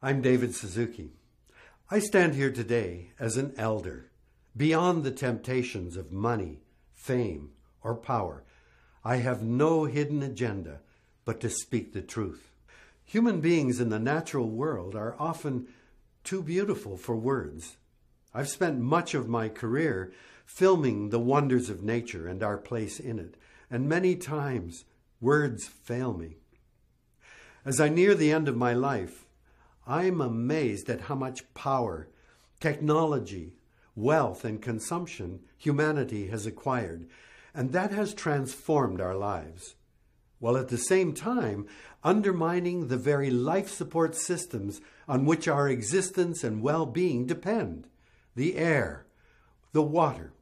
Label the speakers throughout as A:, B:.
A: I'm David Suzuki. I stand here today as an elder. Beyond the temptations of money, fame, or power, I have no hidden agenda but to speak the truth. Human beings in the natural world are often too beautiful for words. I've spent much of my career filming the wonders of nature and our place in it, and many times words fail me. As I near the end of my life, I'm amazed at how much power, technology, wealth, and consumption humanity has acquired, and that has transformed our lives, while at the same time undermining the very life support systems on which our existence and well-being depend: the air, the water,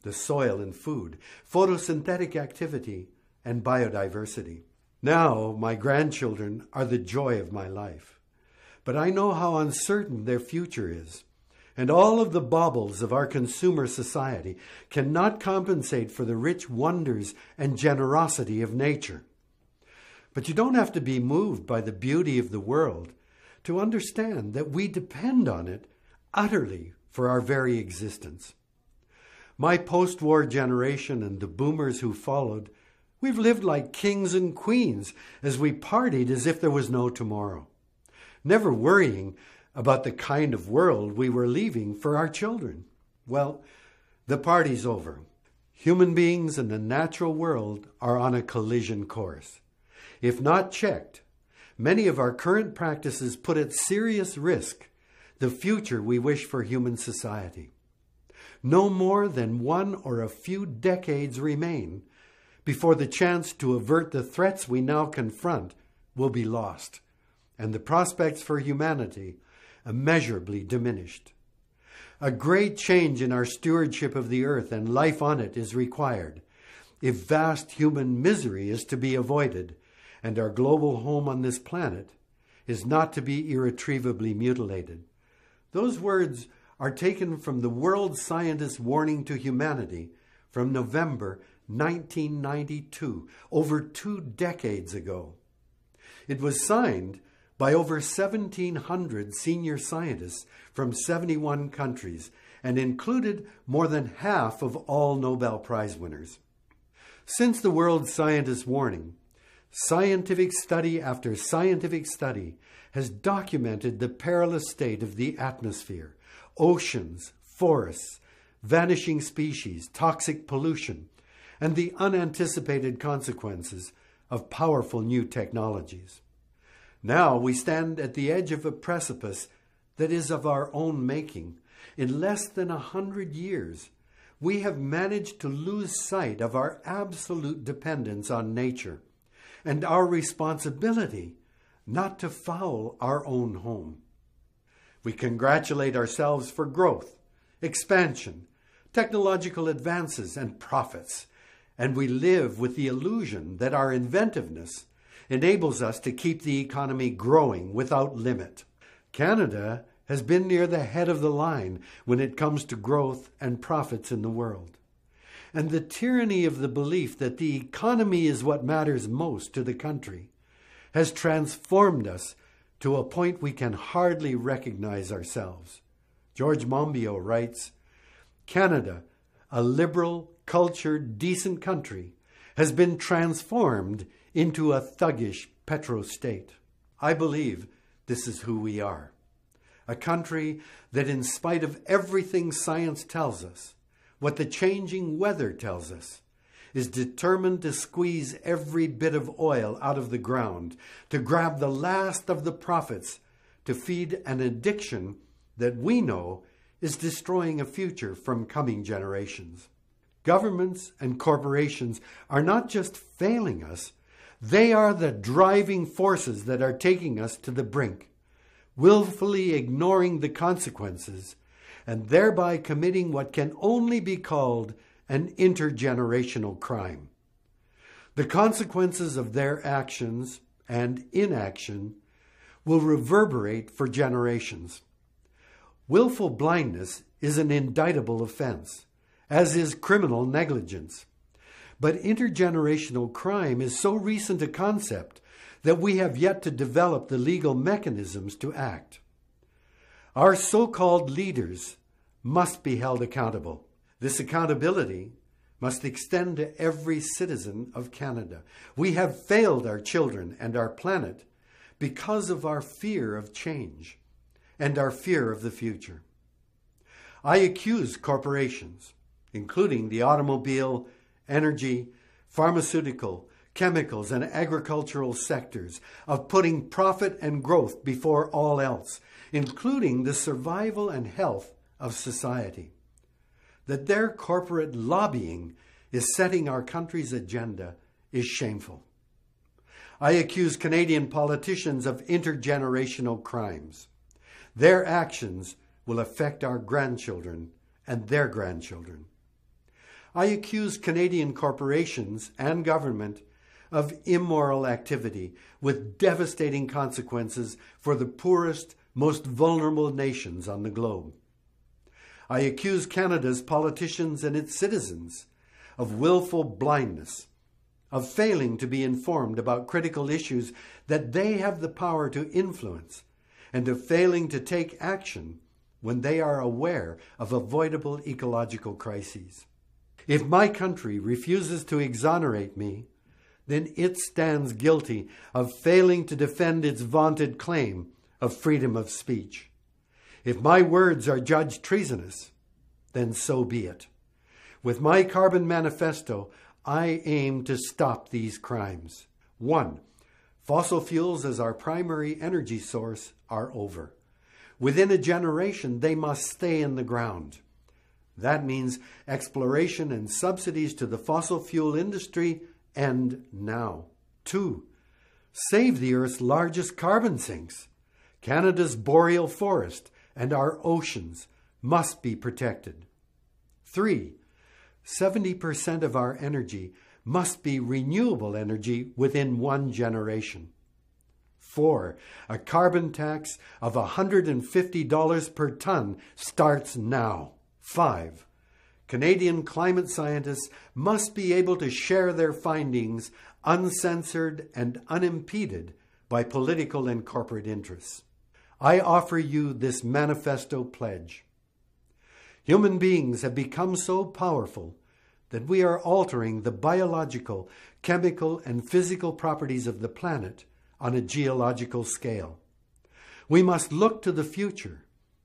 A: the soil and food, photosynthetic activity, and biodiversity. Now, my grandchildren are the joy of my life. But I know how uncertain their future is, and all of the baubles of our consumer society cannot compensate for the rich wonders and generosity of nature. But you don't have to be moved by the beauty of the world to understand that we depend on it utterly for our very existence. My post-war generation and the boomers who followed, we've lived like kings and queens as we partied as if there was no tomorrow, never worrying about the kind of world we were leaving for our children. Well, the party's over. Human beings and the natural world are on a collision course. If not checked, many of our current practices put at serious risk the future we wish for human society. No more than one or a few decades remain before the chance to avert the threats we now confront will be lost, and the prospects for humanity immeasurably diminished. A great change in our stewardship of the earth and life on it is required if vast human misery is to be avoided and our global home on this planet is not to be irretrievably mutilated. Those words are taken from the world scientist's warning to humanity from November 1992, over 2 decades ago. It was signed by over 1,700 senior scientists from 71 countries and included more than half of all Nobel Prize winners. Since the world scientist's warning, scientific study after scientific study has documented the perilous state of the atmosphere, oceans, forests, vanishing species, toxic pollution, and the unanticipated consequences of powerful new technologies. Now we stand at the edge of a precipice that is of our own making. In less than 100 years, we have managed to lose sight of our absolute dependence on nature and our responsibility not to foul our own home. We congratulate ourselves for growth, expansion, technological advances, and profits, and we live with the illusion that our inventiveness enables us to keep the economy growing without limit. Canada has been near the head of the line when it comes to growth and profits in the world. And the tyranny of the belief that the economy is what matters most to the country has transformed us to a point we can hardly recognize ourselves. George Monbiot writes, "Canada, a liberal, cultured, decent country, has been transformed into a thuggish petro-state." I believe this is who we are. A country that, in spite of everything science tells us, what the changing weather tells us, is determined to squeeze every bit of oil out of the ground, to grab the last of the profits, to feed an addiction that we know is destroying a future from coming generations. Governments and corporations are not just failing us, they are the driving forces that are taking us to the brink, willfully ignoring the consequences, and thereby committing what can only be called an intergenerational crime. The consequences of their actions and inaction will reverberate for generations. Willful blindness is an indictable offense, as is criminal negligence. But intergenerational crime is so recent a concept that we have yet to develop the legal mechanisms to act. Our so-called leaders must be held accountable. This accountability must extend to every citizen of Canada. We have failed our children and our planet because of our fear of change and our fear of the future. I accuse corporations, including the automobile, energy, pharmaceutical, chemicals, and agricultural sectors, of putting profit and growth before all else, including the survival and health of society. That their corporate lobbying is setting our country's agenda is shameful. I accuse Canadian politicians of intergenerational crimes. Their actions will affect our grandchildren and their grandchildren. I accuse Canadian corporations and government of immoral activity with devastating consequences for the poorest, most vulnerable nations on the globe. I accuse Canada's politicians and its citizens of willful blindness, of failing to be informed about critical issues that they have the power to influence, and of failing to take action when they are aware of avoidable ecological crises. If my country refuses to exonerate me, then it stands guilty of failing to defend its vaunted claim of freedom of speech. If my words are judged treasonous, then so be it. With my carbon manifesto, I aim to stop these crimes. 1. Fossil fuels as our primary energy source are over. Within a generation, they must stay in the ground. That means exploration and subsidies to the fossil fuel industry end now. 2. Save the Earth's largest carbon sinks. Canada's boreal forest and our oceans must be protected. 3. 70% of our energy must be renewable energy within 1 generation. 4. A carbon tax of $150 per ton starts now. 5. Canadian climate scientists must be able to share their findings uncensored and unimpeded by political and corporate interests. I offer you this manifesto pledge. Human beings have become so powerful that we are altering the biological, chemical, and physical properties of the planet on a geological scale. We must look to the future,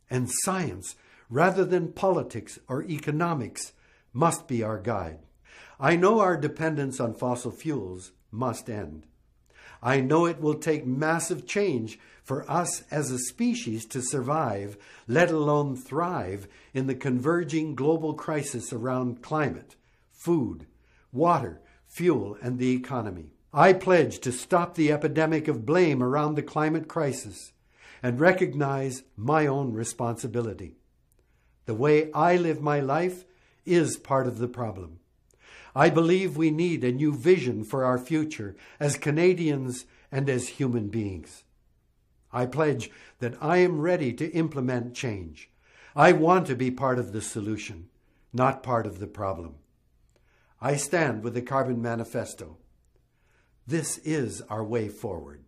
A: and science, rather than politics or economics, must be our guide. I know our dependence on fossil fuels must end. I know it will take massive change for us as a species to survive, let alone thrive, in the converging global crisis around climate, food, water, fuel, and the economy. I pledge to stop the epidemic of blame around the climate crisis and recognize my own responsibility. The way I live my life is part of the problem. I believe we need a new vision for our future as Canadians and as human beings. I pledge that I am ready to implement change. I want to be part of the solution, not part of the problem. I stand with the Carbon Manifesto. This is our way forward.